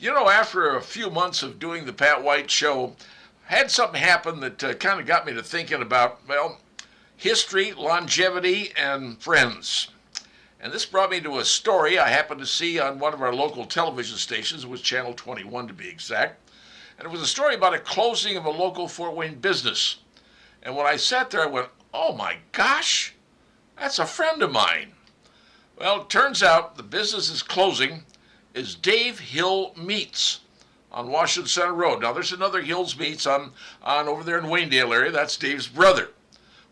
You know, after a few months of doing the Pat White Show, had something happen that kind of got me to thinking about, well, history, longevity, and friends. And this brought me to a story I happened to see on one of our local television stations. It was Channel 21 to be exact. And it was a story about a closing of a local Fort Wayne business. And when I sat there, I went, oh my gosh, that's a friend of mine. Well, it turns out the business is closing is Dave Hill Meats on Washington Center Road. Now, there's another Hill's Meats on over there in Waynedale area. That's Dave's brother.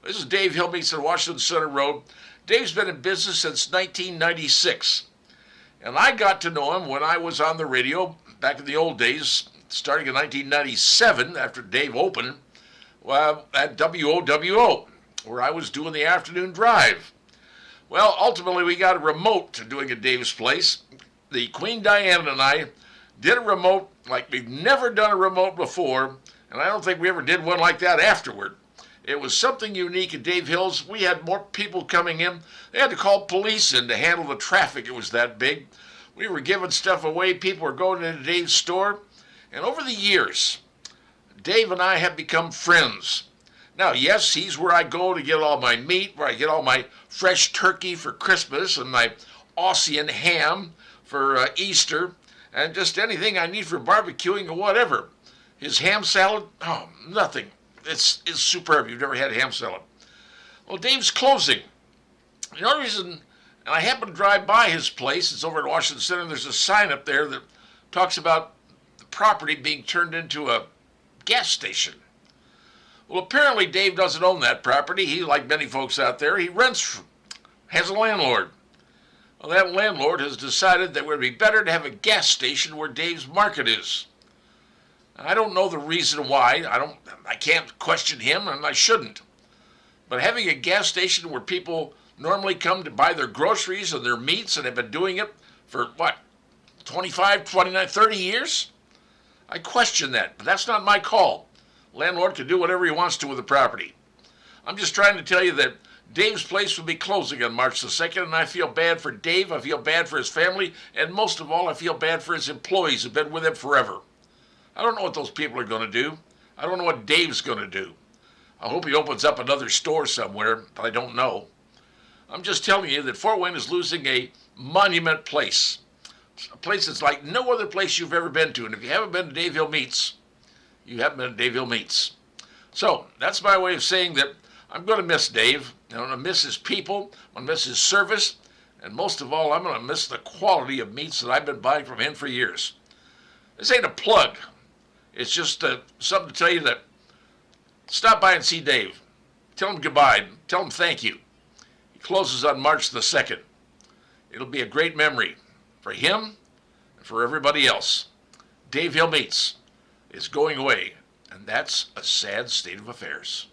This is Dave Hill Meats on Washington Center Road. Dave's been in business since 1996. And I got to know him when I was on the radio back in the old days, starting in 1997 after Dave opened at WOWO, where I was doing the afternoon drive. Well, ultimately, we got a remote to doing at Dave's place. The Queen Diana and I did a remote like we've never done a remote before, and I don't think we ever did one like that afterward. It was something unique at Dave Hill's. We had more people coming in. They had to call police in to handle the traffic. It was that big. We were giving stuff away. People were going into Dave's store. And over the years, Dave and I have become friends. Now, yes, he's where I go to get all my meat, where I get all my fresh turkey for Christmas and my Ossian ham for Easter, and just anything I need for barbecuing or whatever. His ham salad, oh, nothing. It's superb. You've never had ham salad. Well, Dave's closing. The only reason, and I happened to drive by his place, it's over at Washington Center, and there's a sign up there that talks about the property being turned into a gas station. Well, apparently Dave doesn't own that property. He, like many folks out there, he rents, has a landlord. Well, that landlord has decided that it would be better to have a gas station where Dave's market is. I don't know the reason why. I can't question him, and I shouldn't. But having a gas station where people normally come to buy their groceries and their meats and have been doing it for, 25, 29, 30 years? I question that, but that's not my call. Landlord can do whatever he wants to with the property. I'm just trying to tell you that Dave's place will be closing on March the 2nd, and I feel bad for Dave, I feel bad for his family, and most of all, I feel bad for his employees who've been with him forever. I don't know what those people are going to do. I don't know what Dave's going to do. I hope he opens up another store somewhere, but I don't know. I'm just telling you that Fort Wayne is losing a monument place. A place that's like no other place you've ever been to. And if you haven't been to Dave Hill Meats, you haven't been to Dave Hill Meats. So that's my way of saying that I'm going to miss Dave. I'm going to miss his people. I'm going to miss his service. And most of all, I'm going to miss the quality of meats that I've been buying from him for years. This ain't a plug. It's just something to tell you that stop by and see Dave. Tell him goodbye. Tell him thank you. He closes on March the 2nd. It'll be a great memory for him and for everybody else. Dave Hill Meats is going away, and that's a sad state of affairs.